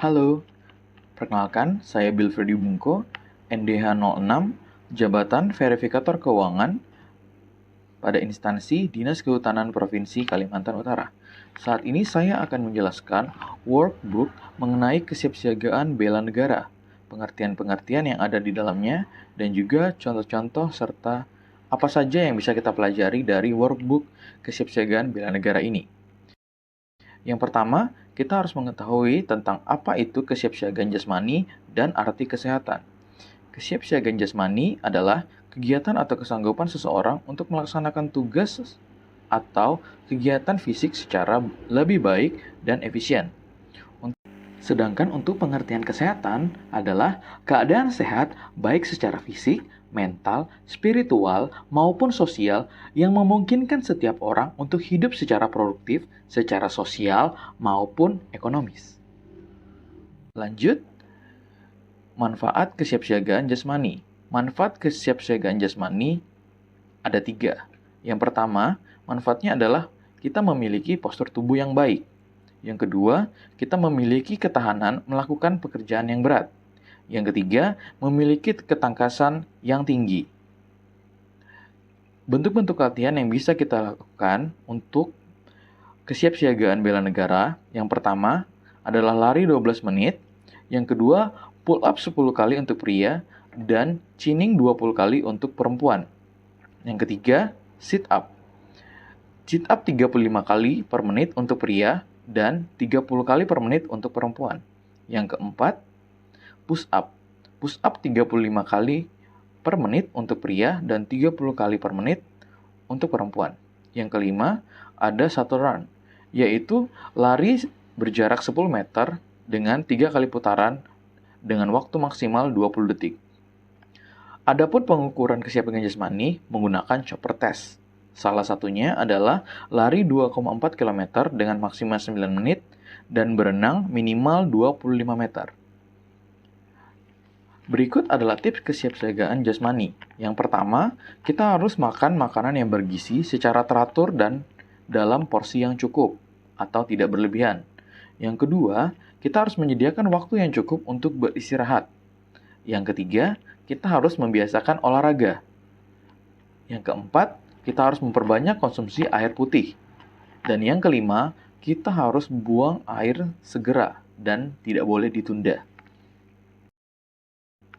Halo, perkenalkan saya Bilverdi Bungko, NDH 06, Jabatan Verifikator Keuangan pada instansi Dinas Kehutanan Provinsi Kalimantan Utara. Saat ini saya akan menjelaskan workbook mengenai kesiapsiagaan bela negara, pengertian-pengertian yang ada di dalamnya, dan juga contoh-contoh serta apa saja yang bisa kita pelajari dari workbook kesiapsiagaan bela negara ini. Yang pertama, kita harus mengetahui tentang apa itu kesiapsiagaan jasmani dan arti kesehatan. Kesiapsiagaan jasmani adalah kegiatan atau kesanggupan seseorang untuk melaksanakan tugas atau kegiatan fisik secara lebih baik dan efisien. Sedangkan untuk pengertian kesehatan adalah keadaan sehat baik secara fisik, mental, spiritual, maupun sosial yang memungkinkan setiap orang untuk hidup secara produktif, secara sosial, maupun ekonomis. Lanjut, manfaat kesiapsiagaan jasmani. Manfaat kesiapsiagaan jasmani ada 3. Yang pertama, manfaatnya adalah kita memiliki postur tubuh yang baik. Yang kedua, kita memiliki ketahanan melakukan pekerjaan yang berat. Yang ketiga, memiliki ketangkasan yang tinggi. Bentuk-bentuk latihan yang bisa kita lakukan untuk kesiapsiagaan bela negara, yang pertama adalah lari 12 menit, yang kedua pull up 10 kali untuk pria, dan chinning 20 kali untuk perempuan. Yang ketiga, sit up. Sit up 35 kali per menit untuk pria, dan 30 kali per menit untuk perempuan. Yang keempat, push up. Push up 35 kali per menit untuk pria dan 30 kali per menit untuk perempuan. Yang kelima, ada shuttle run, yaitu lari berjarak 10 meter dengan 3 kali putaran dengan waktu maksimal 20 detik. Adapun pengukuran kesiapan jasmani menggunakan chopper test. Salah satunya adalah lari 2,4 km dengan maksimal 9 menit dan berenang minimal 25 meter. Berikut adalah tips kesiapsiagaan jasmani. Yang pertama, kita harus makan makanan yang bergizi secara teratur dan dalam porsi yang cukup atau tidak berlebihan. Yang kedua, kita harus menyediakan waktu yang cukup untuk beristirahat. Yang ketiga, kita harus membiasakan olahraga. Yang keempat, kita harus memperbanyak konsumsi air putih. Dan yang kelima, kita harus buang air segera dan tidak boleh ditunda.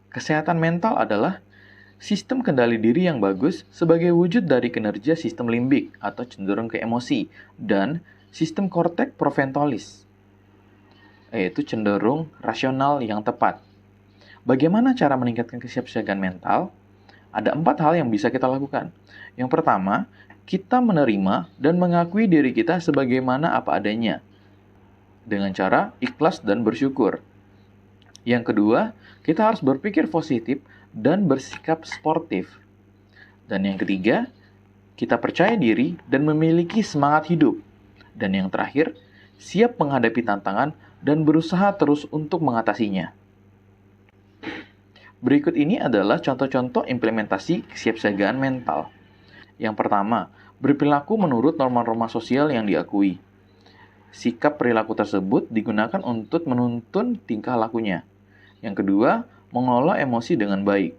Kesehatan mental adalah sistem kendali diri yang bagus sebagai wujud dari kinerja sistem limbik atau cenderung ke emosi, dan sistem korteks prefrontalis, yaitu cenderung rasional yang tepat. Bagaimana cara meningkatkan kesiapsiagaan mental? Ada 4 hal yang bisa kita lakukan. Yang pertama, kita menerima dan mengakui diri kita sebagaimana apa adanya, dengan cara ikhlas dan bersyukur. Yang kedua, kita harus berpikir positif dan bersikap sportif. Dan yang ketiga, kita percaya diri dan memiliki semangat hidup. Dan yang terakhir, siap menghadapi tantangan dan berusaha terus untuk mengatasinya. Berikut ini adalah contoh-contoh implementasi kesiapsiagaan mental. Yang pertama, berperilaku menurut norma-norma sosial yang diakui. Sikap perilaku tersebut digunakan untuk menuntun tingkah lakunya. Yang kedua, mengelola emosi dengan baik.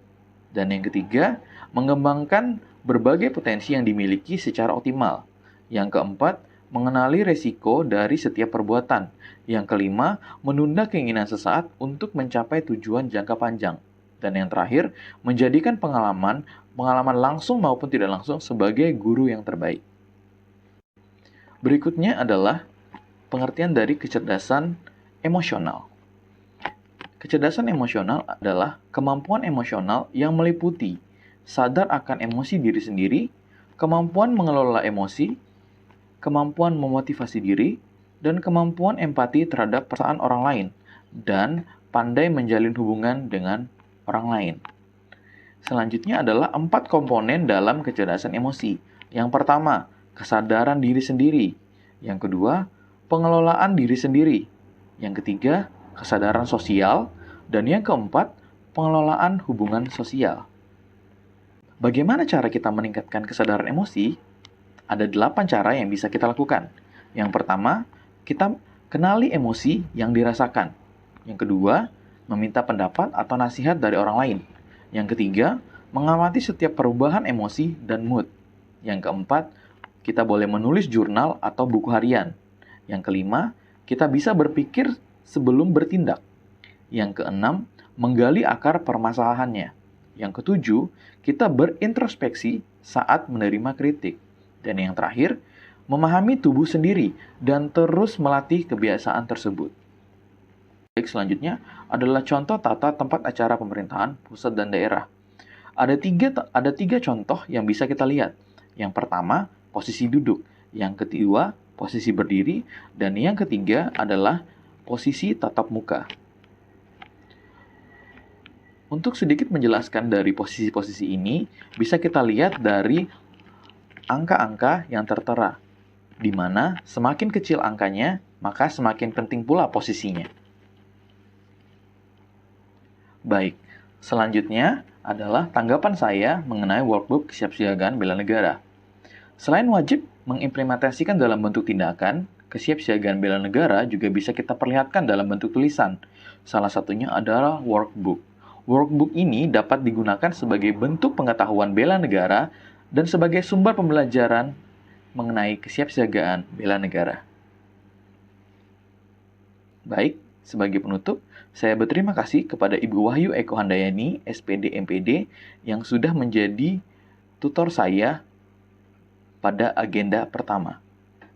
Dan yang ketiga, mengembangkan berbagai potensi yang dimiliki secara optimal. Yang keempat, mengenali resiko dari setiap perbuatan. Yang kelima, menunda keinginan sesaat untuk mencapai tujuan jangka panjang. Dan yang terakhir, menjadikan pengalaman langsung maupun tidak langsung sebagai guru yang terbaik. Berikutnya adalah pengertian dari kecerdasan emosional. Kecerdasan emosional adalah kemampuan emosional yang meliputi sadar akan emosi diri sendiri, kemampuan mengelola emosi, kemampuan memotivasi diri, dan kemampuan empati terhadap perasaan orang lain, dan pandai menjalin hubungan dengan orang lain. Selanjutnya adalah 4 komponen dalam kecerdasan emosi. Yang pertama, kesadaran diri sendiri. Yang kedua, pengelolaan diri sendiri. Yang ketiga, kesadaran sosial. Dan yang keempat, pengelolaan hubungan sosial. Bagaimana cara kita meningkatkan kesadaran emosi? Ada 8 cara yang bisa kita lakukan. Yang pertama, kita kenali emosi yang dirasakan. Yang kedua, meminta pendapat atau nasihat dari orang lain. Yang ketiga, mengamati setiap perubahan emosi dan mood. Yang keempat, kita boleh menulis jurnal atau buku harian. Yang kelima, kita bisa berpikir sebelum bertindak. Yang keenam, menggali akar permasalahannya. Yang ketujuh, kita berintrospeksi saat menerima kritik. Dan yang terakhir, memahami tubuh sendiri dan terus melatih kebiasaan tersebut. Baik, selanjutnya adalah contoh tata tempat acara pemerintahan pusat dan daerah. Ada tiga contoh yang bisa kita lihat. Yang pertama, posisi duduk. Yang kedua, posisi berdiri. Dan yang ketiga adalah posisi tatap muka. Untuk sedikit menjelaskan dari posisi-posisi ini, bisa kita lihat dari angka-angka yang tertera, di mana semakin kecil angkanya, maka semakin penting pula posisinya. Baik, selanjutnya adalah tanggapan saya mengenai workbook kesiapsiagaan bela negara. Selain wajib mengimplementasikan dalam bentuk tindakan, kesiapsiagaan bela negara juga bisa kita perlihatkan dalam bentuk tulisan. Salah satunya adalah workbook. Workbook ini dapat digunakan sebagai bentuk pengetahuan bela negara dan sebagai sumber pembelajaran mengenai kesiapsiagaan bela negara. Baik, sebagai penutup, saya berterima kasih kepada Ibu Wahyu Eko Handayani, SPD MPD, yang sudah menjadi tutor saya pada agenda pertama.